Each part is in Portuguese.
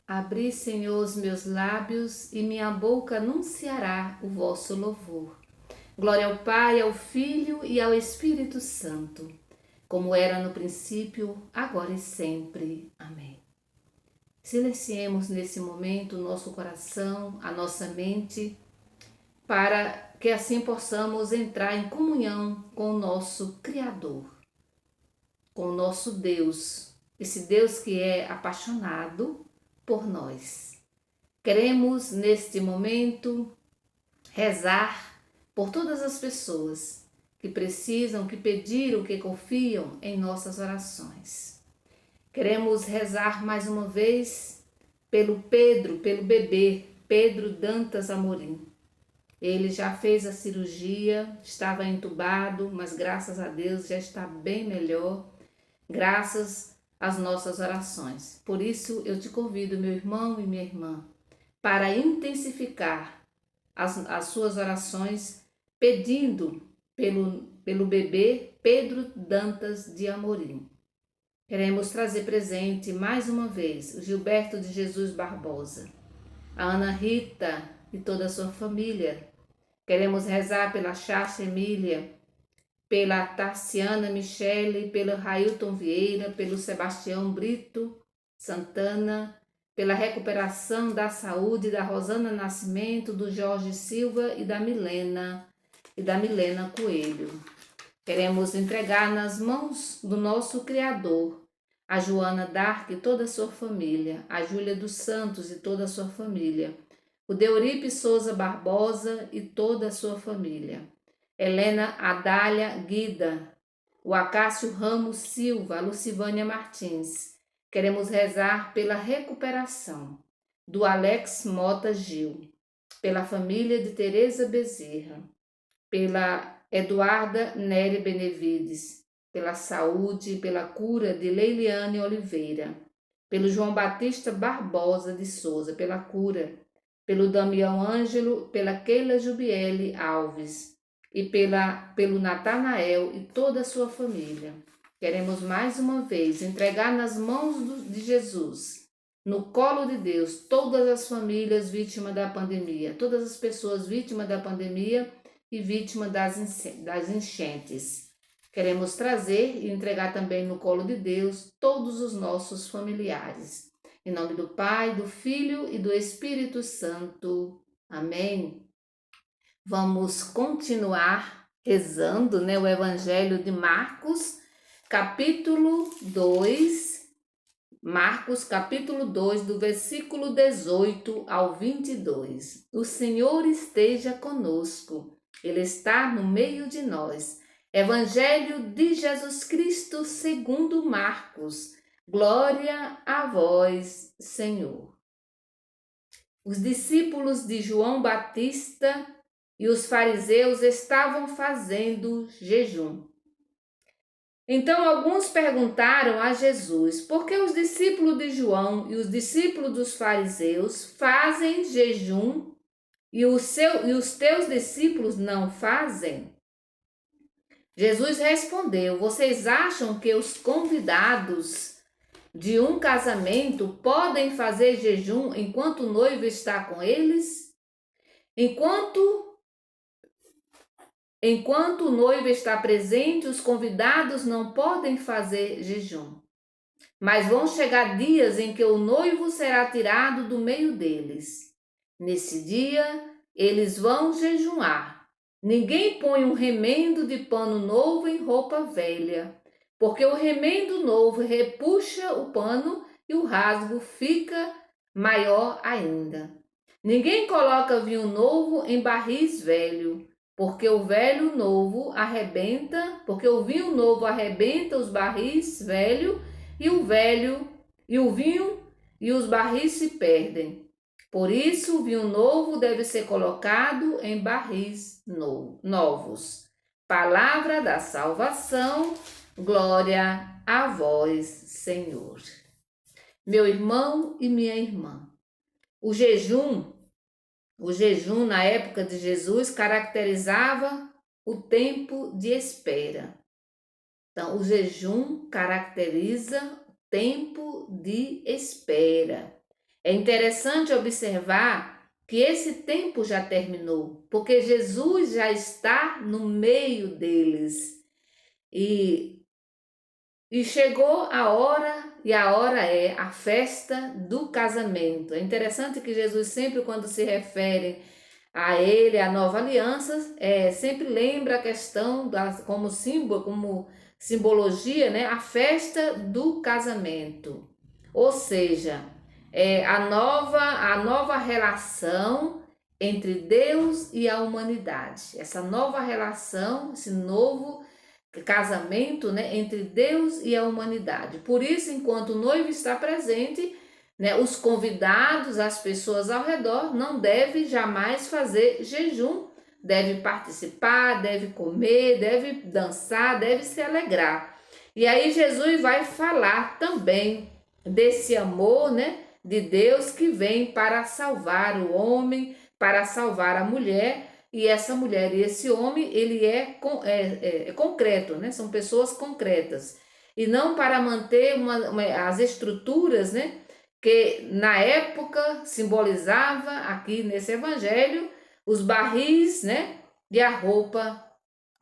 Abri, Senhor, os meus lábios e minha boca anunciará o vosso louvor. Glória ao Pai, ao Filho e ao Espírito Santo, como era no princípio, agora e sempre. Amém. Silenciemos nesse momento o nosso coração, a nossa mente, para que assim possamos entrar em comunhão com o nosso Criador, com o nosso Deus, esse Deus que é apaixonado por nós. Queremos, neste momento, rezar por todas as pessoas que precisam, que pediram, que confiam em nossas orações. Queremos rezar mais uma vez pelo Pedro, pelo bebê Pedro Dantas Amorim. Ele já fez a cirurgia, estava entubado, mas graças a Deus já está bem melhor, graças às nossas orações. Por isso eu te convido, meu irmão e minha irmã, para intensificar as suas orações pedindo pelo bebê Pedro Dantas de Amorim. Queremos trazer presente mais uma vez o Gilberto de Jesus Barbosa, a Ana Rita e toda a sua família. Queremos rezar pela Chácia Emília, pela Tarciana Michele, pelo Railton Vieira, pelo Sebastião Brito Santana, pela recuperação da saúde da Rosana Nascimento, do Jorge Silva e da Milena Coelho. Queremos entregar nas mãos do nosso Criador a Joana Dark e toda a sua família, a Júlia dos Santos e toda a sua família, o Deuripe Souza Barbosa e toda a sua família, Helena Adália Guida, o Acácio Ramos Silva, a Lucivânia Martins. Queremos rezar pela recuperação do Alex Mota Gil, pela família de Tereza Bezerra, pela Eduarda Nery Benevides, pela saúde e pela cura de Leiliane Oliveira, pelo João Batista Barbosa de Souza, pela cura, pelo Damião Ângelo, pela Keila Jubiele Alves e pelo Natanael e toda a sua família. Queremos mais uma vez entregar nas mãos de Jesus, no colo de Deus, todas as famílias vítimas da pandemia, todas as pessoas vítimas da pandemia e vítimas das enchentes. Queremos trazer e entregar também no colo de Deus todos os nossos familiares. Em nome do Pai, do Filho e do Espírito Santo. Amém. Vamos continuar rezando, o Evangelho de Marcos, capítulo 2. Marcos, capítulo 2, do versículo 18 ao 22. O Senhor esteja conosco. Ele está no meio de nós. Evangelho de Jesus Cristo segundo Marcos. Glória a vós, Senhor. Os discípulos de João Batista e os fariseus estavam fazendo jejum. Então alguns perguntaram a Jesus: por que os discípulos de João e os discípulos dos fariseus fazem jejum e os teus discípulos não fazem? Jesus respondeu: vocês acham que os convidados de um casamento podem fazer jejum enquanto o noivo está com eles? Enquanto o noivo está presente, os convidados não podem fazer jejum. Mas vão chegar dias em que o noivo será tirado do meio deles. Nesse dia, eles vão jejuar. Ninguém põe um remendo de pano novo em roupa velha, porque o remendo novo repuxa o pano e o rasgo fica maior ainda. Ninguém coloca vinho novo em barris velho, porque o vinho novo arrebenta os barris velhos e o vinho e os barris se perdem. Por isso, o vinho novo deve ser colocado em barris novos. Palavra da salvação, glória a vós, Senhor. Meu irmão e minha irmã, o jejum na época de Jesus caracterizava o tempo de espera. Então, o jejum caracteriza tempo de espera. É interessante observar que esse tempo já terminou, porque Jesus já está no meio deles. E, e chegou a hora, e a hora é a festa do casamento. É interessante que Jesus sempre, quando se refere a ele, a nova aliança, sempre lembra a questão como símbolo, como simbologia, né, a festa do casamento. Ou seja, a nova relação entre Deus e a humanidade. Essa nova relação, esse novo casamento, né, entre Deus e a humanidade. Por isso, enquanto o noivo está presente, né, os convidados, as pessoas ao redor, não devem jamais fazer jejum, deve participar, deve comer, deve dançar, deve se alegrar. E aí Jesus vai falar também desse amor, né, de Deus que vem para salvar o homem, para salvar a mulher, e essa mulher e esse homem, ele é concreto, né? São pessoas concretas. E não para manter as estruturas, né? Que na época simbolizava, aqui nesse evangelho, os barris, né? E a roupa,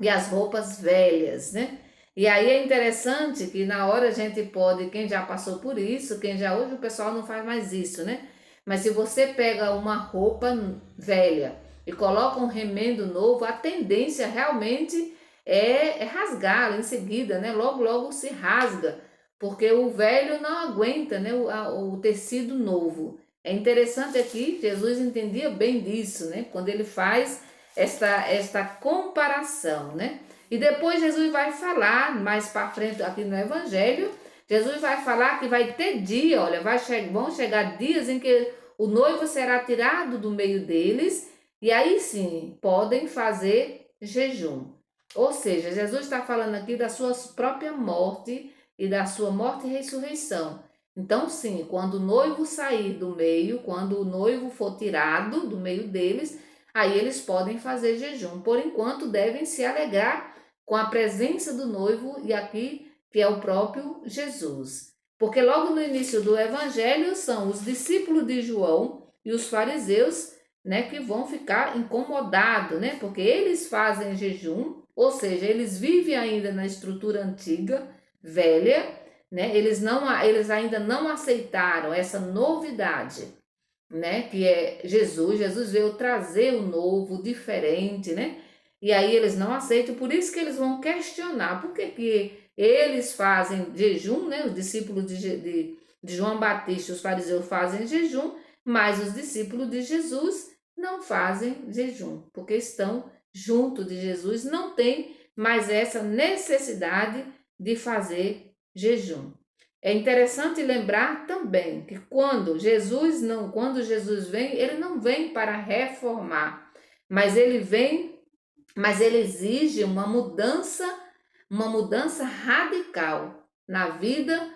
e as roupas velhas, né? E aí é interessante que na hora a gente pode, quem já passou por isso, hoje o pessoal não faz mais isso, né? Mas se você pega uma roupa velha e coloca um remendo novo, a tendência realmente é rasgá-la em seguida, né? Logo, logo se rasga, porque o velho não aguenta, né? O tecido novo. É interessante aqui, Jesus entendia bem disso, né? Quando ele faz esta comparação, né? E depois Jesus vai falar, mais para frente aqui no Evangelho, Jesus vai falar que vai ter dia, olha, vão chegar dias em que o noivo será tirado do meio deles, e aí sim podem fazer jejum. Ou seja, Jesus está falando aqui da sua própria morte e da sua morte e ressurreição. Então, sim, quando o noivo sair do meio, quando o noivo for tirado do meio deles, aí eles podem fazer jejum. Por enquanto, devem se alegrar com a presença do noivo e aqui que é o próprio Jesus. Porque logo no início do evangelho são os discípulos de João e os fariseus, né, que vão ficar incomodados, né? Porque eles fazem jejum, ou seja, eles vivem ainda na estrutura antiga, velha, né? Eles ainda não aceitaram essa novidade, né? Que é Jesus. Jesus veio trazer o novo, diferente, né? E aí eles não aceitam, por isso que eles vão questionar por que eles fazem jejum, né? Os discípulos de João Batista, os fariseus fazem jejum, mas os discípulos de Jesus não fazem jejum, porque estão junto de Jesus, não tem mais essa necessidade de fazer jejum. É interessante lembrar também que quando Jesus vem, ele não vem para reformar, mas ele exige uma mudança radical na vida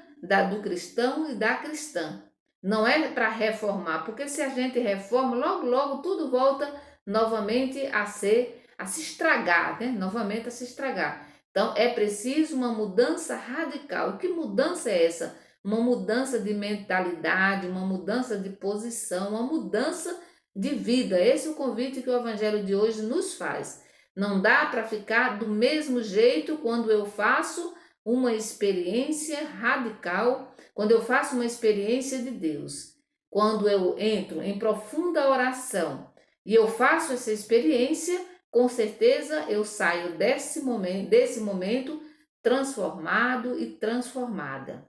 do cristão e da cristã. Não é para reformar, porque se a gente reforma, logo, logo tudo volta novamente a se estragar, né? Novamente a se estragar. Então é preciso uma mudança radical. E que mudança é essa? Uma mudança de mentalidade, uma mudança de posição, uma mudança de vida. Esse é o convite que o Evangelho de hoje nos faz. Não dá para ficar do mesmo jeito quando eu faço uma experiência radical, quando eu faço uma experiência de Deus. Quando eu entro em profunda oração e eu faço essa experiência, com certeza eu saio desse momento transformado e transformada.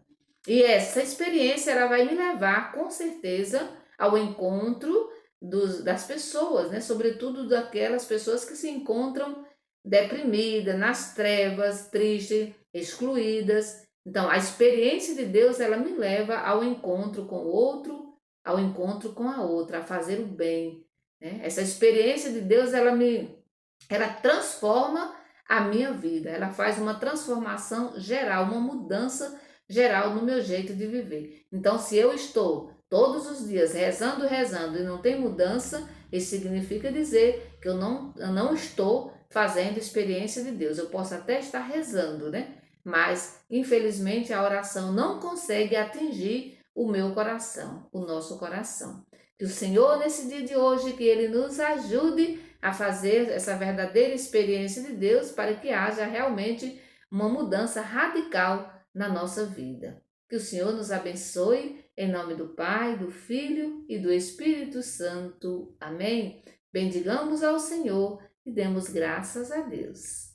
E essa experiência ela vai me levar, com certeza, ao encontro das pessoas, né? Sobretudo daquelas pessoas que se encontram deprimidas, nas trevas, tristes, excluídas. Então, a experiência de Deus, ela me leva ao encontro com o outro, ao encontro com a outra, a fazer o bem, né? Essa experiência de Deus, ela transforma a minha vida, ela faz uma transformação geral, uma mudança geral no meu jeito de viver. Então, se eu estou todos os dias rezando, rezando e não tem mudança, isso significa dizer que eu não estou fazendo experiência de Deus. Eu posso até estar rezando, né? Mas, infelizmente, a oração não consegue atingir o meu coração, o nosso coração. Que o Senhor, nesse dia de hoje, que Ele nos ajude a fazer essa verdadeira experiência de Deus para que haja realmente uma mudança radical na nossa vida. Que o Senhor nos abençoe, em nome do Pai, do Filho e do Espírito Santo. Amém? Bendigamos ao Senhor e demos graças a Deus.